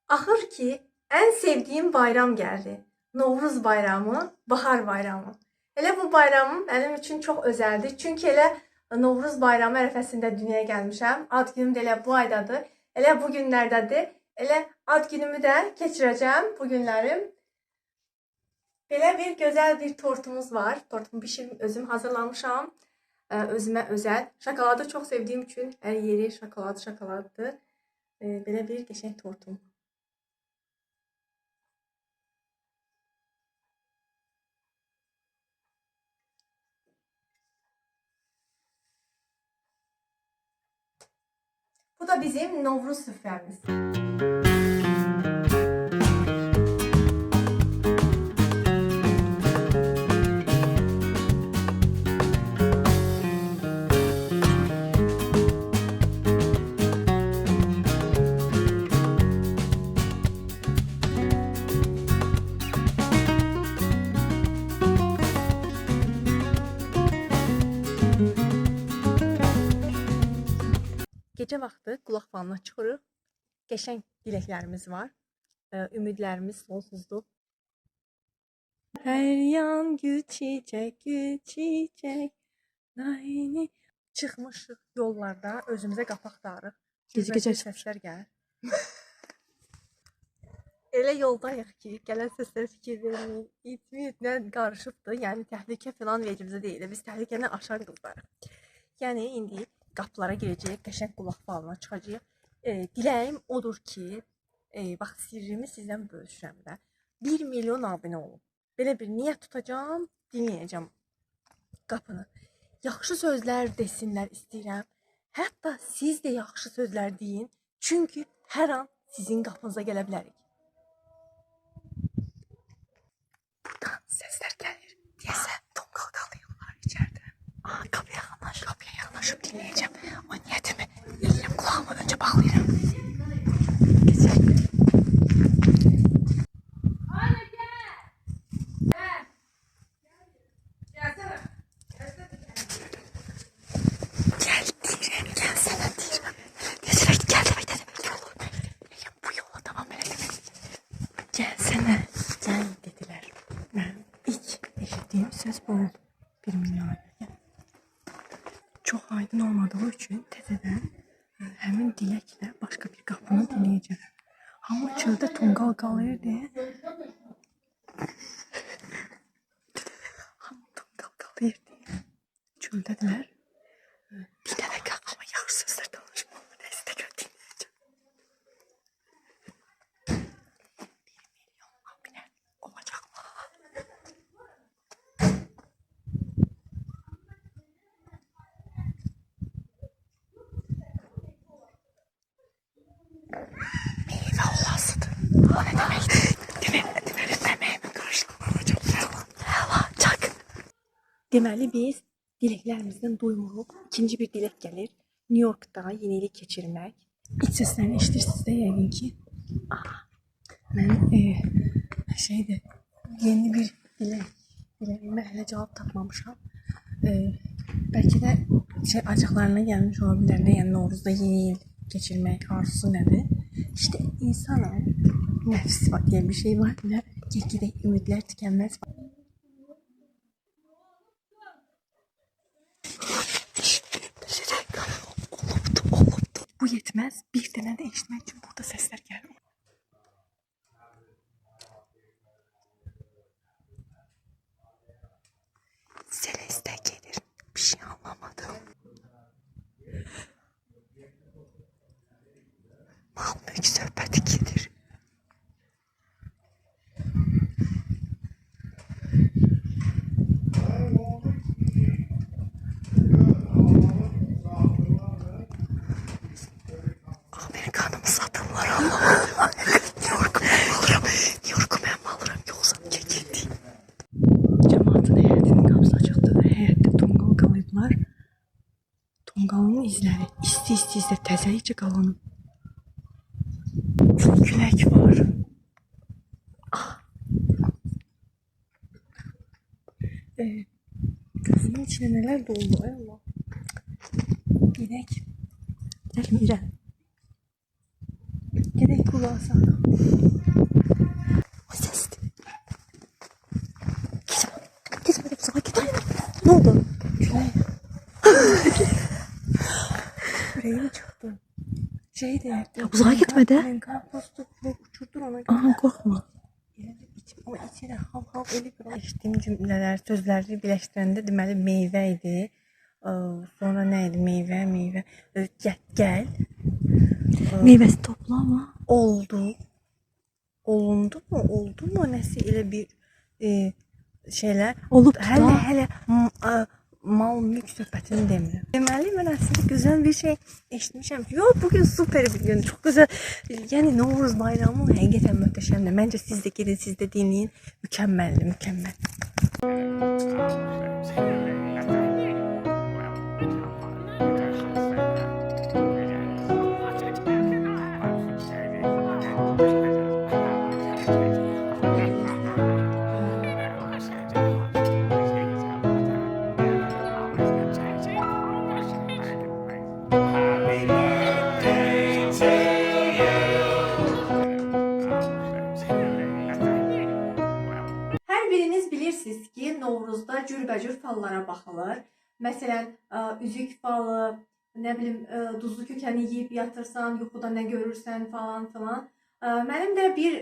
Axır ki en sevdiğim bayram geldi. Novruz bayramı, bahar bayramı. Elə bu bayramım benim için çok özeldir. Çünkü elə Novruz bayramı ərəfəsində dünyaya gəlmişəm. Ad günüm də elə bu aydadır. Elə bu günlərdədir. Elə ad günümü də keçirəcəm bu günlərim. Belə bir gözəl bir tortumuz var. Tortumu özüm hazırlamışam. Özümə özəl. Şokoladı çok sevdiğim için her yeri şokoladdır. Belə bir qəşəng tortum. Bu da bizim Novruz süfremiz. Gecə vaxtı qulaq falına çıxırıq. Qəşəng diləklərimiz var. Ümidlərimiz sonsuzdur. Hər yan gül çiçək. Nayni. Çıxmışıq yollarda, özümüzə qapaq darıq. Gecə səslər gəlir. Elə yoldayıq ki, gələn səslər fikir verməyin. İtmi-itlə qarışıbdır. Yəni təhlükə falan vecimizdə deyil. Biz təhlükəni aşan qızlarıq. Yəni indi qapılara girəcəyik, qəşəng qulaq falına çıxacağıq. Diləyim odur ki, bax sirrimi sizdən bölüşürəm də. 1 milyon abunə olub. Belə bir niyyət tutacağam, dinləyəcəm qapını. Yaxşı sözlər desinlər istəyirəm. Hətta siz də yaxşı sözlər deyin. Çünki hər an sizin qapınıza gələ bilərik. Buradan səslər gəlir. Deyəsən tonqal qalıyorlar içəridə. Qapıya yaxınlaşıb dinləyəcəm. O niyyətimi eləyirəm, qulağımı öncə bağlayıram. Geçək. Gelsene deyirəm. Deyəcək, gəl deməkdədir. Bu yola davam edelim. Gelsene, gəl dedilər. Mən ilk eşitdiyim söz bu oldu. 1 milyon. Çox aydın olmadığı üçün təzədən həmin diləklə başqa bir qapını dinləyəcəm. Amma çöldə tonqal qalır deyə. Çöldədirlər. Bir dənə qal, amma yaxşı sözlər danışmalı. Nəsə təkrar dinləyəcəm. 1 milyon abunə olacaqlar. Meyvə olasıdır. O nə deməkdir? Deməli, əməyimin qarşılığını alacaq. Həla, çak. Deməli, biz diləklərimizdən doymuruq. İkinci bir dilək gəlir. New York'da yenilik keçirmək. İç səslərini eşitirsiniz də yəqin ki. Mən yeni bir diləyimə hələ cavab tapmamışam. Bəlkə də acıqlarına gəlmiş ola bilər də, yəni Novruzda yeni il keçirmək arzusu nədir? İşte insanın nəfsi var diye bir şey var. Gedək ümidlər tükənməz. Olubdu. Bu yetməz. Bir dənə də eşitmək üçün burada səslər gəlir. Celeste gelir. Bir şey anlamadım. Mal mülk söhbəti gelir. Amerikanımı satırlar Allah. New York'u mən alırım yoksa çekildi. Cemaatin həyətinin qapısı açıqdır. Həyətdə tonqal qalıblar. Tonqalın izləri isti-isti təzəlicə qalanıb. Külək var. Gözümün içine neler doldu ay Allah. Gerek. Gidelim İrem. Gerek kulağa. basak. O sesdir. Gitmedi bu zaman git. Ne oldu? Yüreğim çıktı. Şeydi. Uzağa gitmedi. Rengar postu uçurdur ona göre. Aha, korkma. Ama içine hav elə bir eşitdiyim cümlələr, sözləri birləşdirəndə deməli meyvə idi. Sonra nə idi? Meyvə. Gəl. Meyvəsi topla ama. Oldu mu? Nəsə elə bir şeylər Olub hələ mal mülk söhbətini demirəm. Deməli mən əslində gözəl bir şey eşitmişəm ki, yox bugün super bir gün, çox gözəl. Yəni Novruz bayramı həqiqətən möhtəşəmdir. Məncə siz də gedin, siz də dinləyin. Mükəmməldir, mükəmməl. Hər biriniz bilirsiniz ki, Novruzda cürbəcür fallara baxılır. Məsələn, üzük falı, nə bilim, duzlu kökəni yeyib yatırsan, yuxuda nə görürsən falan filan. Mənim də bir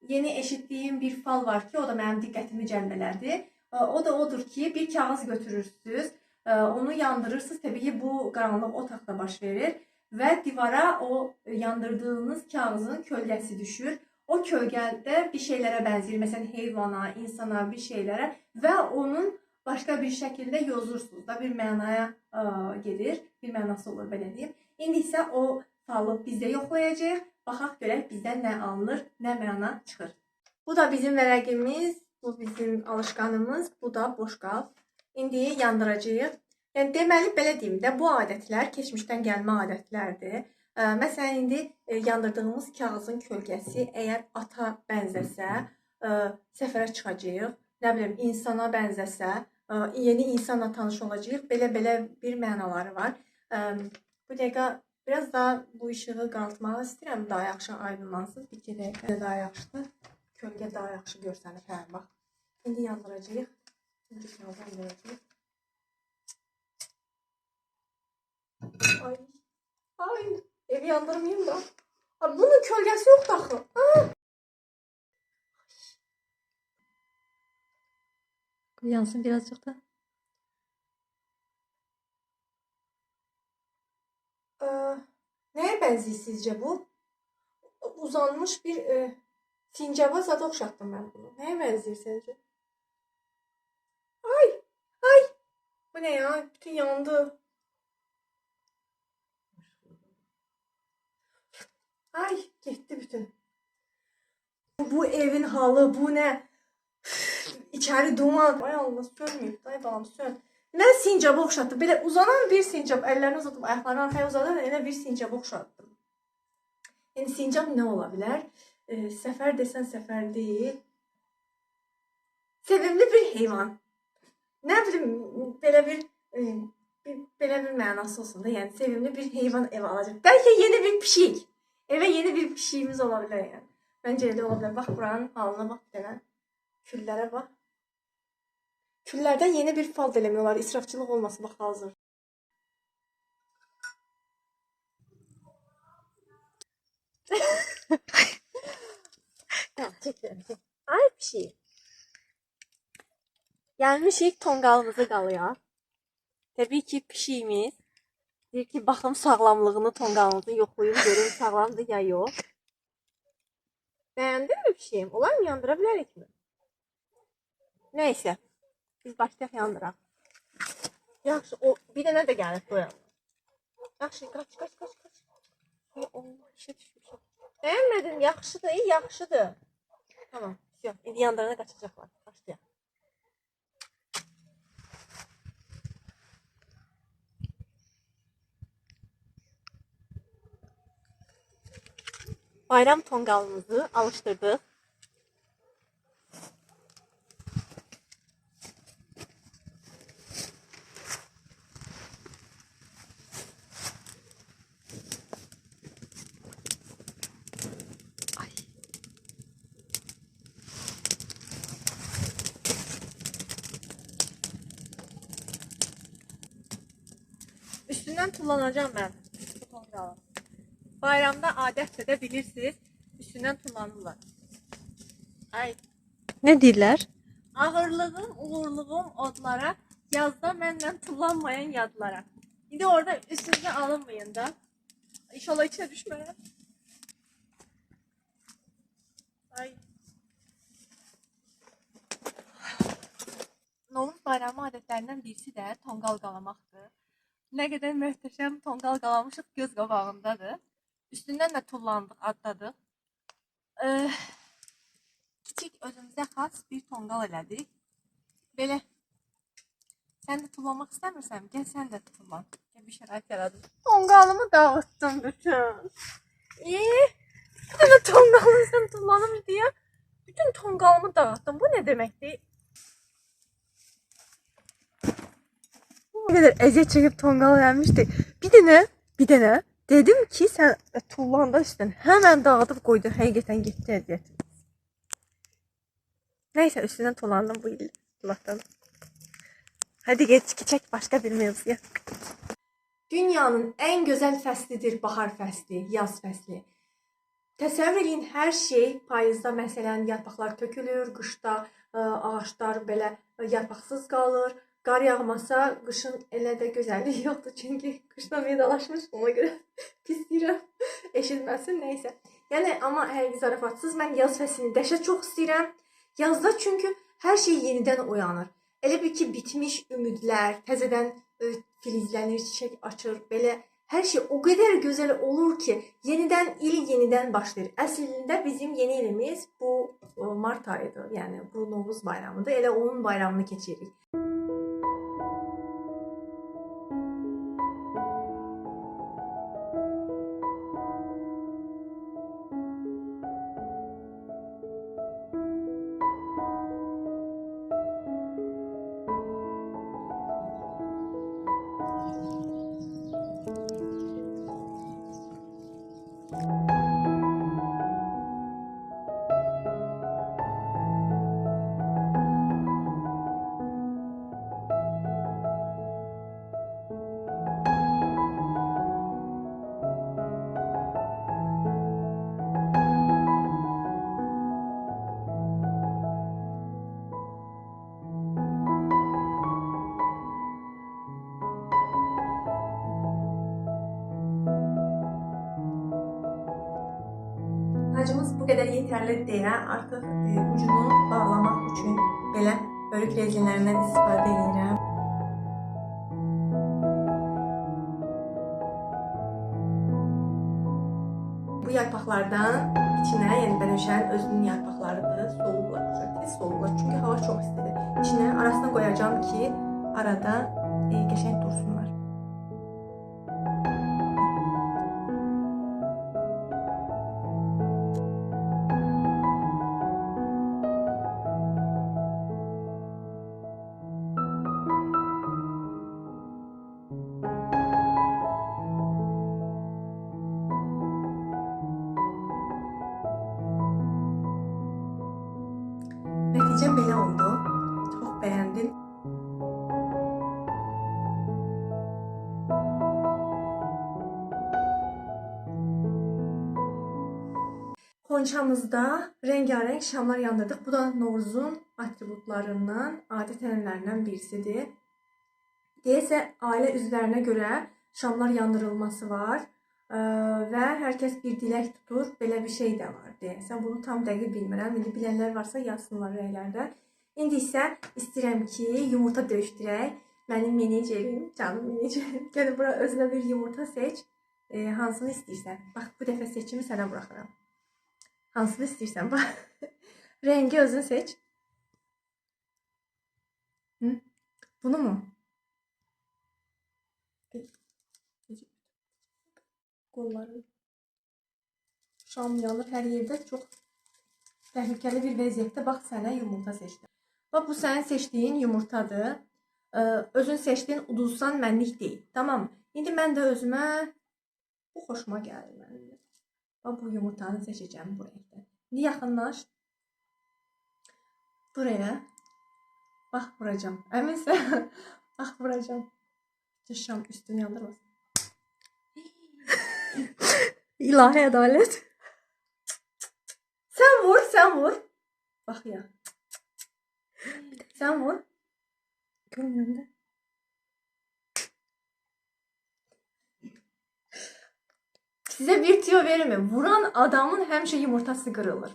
yeni eşitdiyim bir fal var ki, o da mənim diqqətimi cəlb elədi. O da odur ki, bir kağız götürürsünüz, onu yandırırsınız. Təbii ki, bu qaranlıq otaqda baş verir və divara o yandırdığınız kağızın kölgəsi düşür. O kölgədə bir şeylərə bənzəyir. Məsələn, heyvana, insana, bir şeylərə və onun başqa bir şəkildə yozursunuz da bir mənaya gedir. Bir mənası olur belə deyim. İndi isə o falı bizdə yoxlayacağıq. Baxaq görək bizdən nə alınır, nə məna çıxır. Bu da bizim vərəqimiz, bu bizim alışqanımız, bu da boşqab. İndi yandıracağıq. Yəni deməli belə deyim də, bu adətlər keçmişdən gəlmə adətlərdir. Məsələn, indi yandırdığımız kağızın kölgəsi əgər ata bənzəsə, səfərə çıxacağıq. Nə bilim, insana bənzəsə, yeni insanla tanış olacağıq. Belə bir mənaları var. Bu dəqiqə biraz daha bu işığı qaraltmaq istəyirəm. Daha yaxşı aydınlansın. 2 dəqiqə daha yaxşıdır. Kölgə daha yaxşı görsənir. Hə, bax. İndi yandıracağıq. İndi kağızı yandıracağıq. Ay. Evi yandırmayayım da. Bunun kölgəsi yoxdur axı. Yansın birazcık da. Nəyə bənzəyir sizcə bu? Uzanmış bir sincaba zada oxşatdım mən bunu. Nəyə bənzəyir sizcə? Ay. Bu nə ya? Bütün yandı. Ay, getdi bütün. Bu evin halı, bu nə? İçəri duman. Ay Allah, sönməyib. Ay balam, sön. Mən sincaba oxşatdım. Belə uzanan bir sincab. Əllərini uzadım, ayaqlarını arxaya uzadım. Elə bir sincaba oxşatdım. Yəni sincab nə ola bilər? Səfər desən səfər deyil. Sevimli bir heyvan. Nə bilim, belə bir mənası olsun da. Yəni sevimli bir heyvan evə alacaq. Bəlkə yeni bir pişik. Evə yeni bir pişiyimiz ola bilər yəni. Məncə elə ola bilər. Bax buranın halına bax bir dənə. Küllərə bax. Küllərdən yeni bir fal eləmək olar. İsrafçılıq olmasın bax hazır. Ay pişik. Gəlmişik tonqalımızı qalaya. Təbii ki pişiyimiz deyir ki baxım sağlamlığını tonqalımızı yoxlayım görüm sağlamdır ya yox. Bəyəndinmi pişiyim? Olar mı yandıra bilərik mi? Nəysə. Biz başlayaq yandıraq. Yaxşı, o bir dənə də gəlib qoyalım. Yaxşı, qaç. Allah, işə düşmüşəm. Bəyənmədin, yaxşıdır, yaxşıdır. Tamam, yox, indi yandırana qaçacaqlar. Başlayaq. Bayram tonqalımızı alışdırdıq. Üstündən tullanacağım mən bu tonqalın. Bayramda adətcə də bilirsiniz, üstündən tullanırlar. Ay, Ne deyirlər? ağırlığım, uğurluğum odlara, yazda məndən tullanmayan yadlara. İndi orada üstünüzə alınmayın da. İnşallah içine düşməyəm. Ay. Novruz bayramı adətlərindən birisi də tonqal qalamaqdır. Nə qədər möhtəşəm tonqal qalamışıq göz qabağındadır. Üstündən də tullandıq, adladıq. Kiçik özümüzə xas bir tonqal elədik. Belə, sən də tullanmaq istəmirsən, gəl sən də tullan. Gəl bir şərait yaradım. Tonqalımı dağıtdım bütün. Bir dənə tonqalını sən tullanım deyə bütün tonqalımı dağıtdım. Bu nə deməkdir? Ne kadar əziyyət çəkib tonqal eləmişdi. Bir dənə dedim ki, sən tullanda üstdən həmən dağıdıb qoydun. Həqiqətən getdi əziyyət. Neyse üstündən tullandım bu il. Allah'tan. Hadi geçək başqa bir mevzuya. Dünyanın ən gözəl fəslidir bahar fəsli, yaz fəsli. Təsəvvür edin, hər şey payızda məsələn yarpaqlar tökülür, qışda ağaçlar belə yarpaqsız qalır. Qar yağmasa qışın elə də gözəlliyi yoxdur, çünki qışla vidalaşmış, ona görə pis deyirəm, eşitməsin, neysə. Yəni, amma həqiqi zarafatsız, mən yaz fəslini dəhşət çox istəyirəm. Yazda çünki hər şey yenidən oyanır. Elə bir ki, bitmiş ümidlər, təzədən filizlənir, çiçək açır, belə hər şey o qədər gözəl olur ki, yenidən il yenidən başlayır. Əslində bizim yeni ilimiz bu mart ayıdır, yəni bu Novruz bayramıdır, elə onun bayramını keçiririk. Hacımız bu qədər yetərli deyə artıq ucunu bağlamaq üçün belə bölük rezinlərindən istifadə edirəm. Bu yarpaqlardan içinə, yəni bənövşənin özünün yarpaqlarıdır, soğuqlar, tez soğuqlar, çünki hava çox istidir. İçinə arasına qoyacağım ki, arada qəşəng dursunlar. Nəticə belə oldu. Çox bəyəndim. Xonçamızda rəngarəng şamlar yandırdıq. Bu da Novruzun atributlarından, adət-ənənələrindən birisidir. Deyəsə, ailə üzvlərinə görə şamlar yandırılması var və hər kəs bir dilək tutur. Belə bir şey də var deyəsə. Bunu tam dəqiq bilmirəm. İndi bilənlər varsa yazsınlar rəylərdə. İndi isə istəyirəm ki, yumurta döyüşdürək. Mənim menecerim, canım menecerim. Gəl bura özünə bir yumurta seç. Hansını istəyirsən? Bax, bu dəfə seçimi sənə buraxıram. Hansını istəyirsən? Bax, rəngi özün seç. Bunu mu? Qolları. Şam yanır hər yerdə, çox təhlükəli bir vəziyyətdə. Bax, sənə yumurta seçdim. Bax, bu sənin seçdiyin yumurtadır. Özün seçdiyin uduzsan mənlik deyil. Tamam. İndi mən də özümə bu xoşuma gəlir mənim. Bax, bu yumurtanı seçəcəm bu rəngdə. İndi yaxınlaş. Buraya. Bax, vuracam. Əminsən? Bax, vuracam. Şam üstünü yandırmasın. İlahi adalet. Sen vur, sen vur. Bak ya. Sen vur. Görmüyorum da. Size bir tüyo vereyim. Vuran adamın həmişə yumurtası qırılır.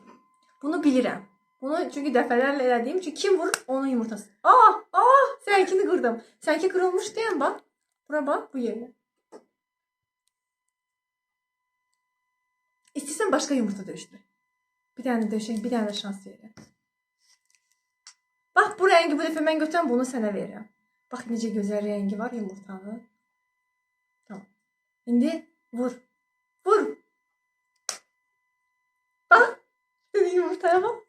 Bunu bilirəm. Bunu çünkü dəfələrlə elədiyim için kim vurur onun yumurtası. Seninkini kırdım. Seninki kırılmış değil mi bak. Buna bak bu yerine. İstəyirsən başka yumurta döyüşdür. Bir tane döyüşək, bir tane de şans verirəm. Bak bu rengi bu dəfə mən götürəm bunu sənə verirəm. Bak necə gözəl rengi var yumurtanın. Tamam. İndi vur. Vur. Bak. Senin yumurtaya bak.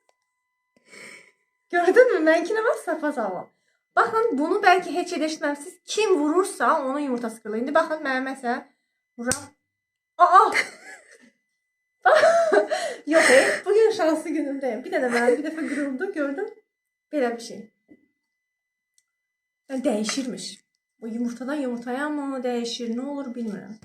Gördün mü? Benkine bak sapasağlam. Bakın bunu belki heç eşitməmsiz. Kim vurursa onun yumurtası kırılır. İndi bakın mən məsələn vuram. Yok bugün şanslı günümdeyim. Bir de ben bir defa kırıldı gördüm. Böyle bir şey. Yani değişirmiş. Bu yumurtadan yumurtaya mı değişir ne olur bilmiyorum.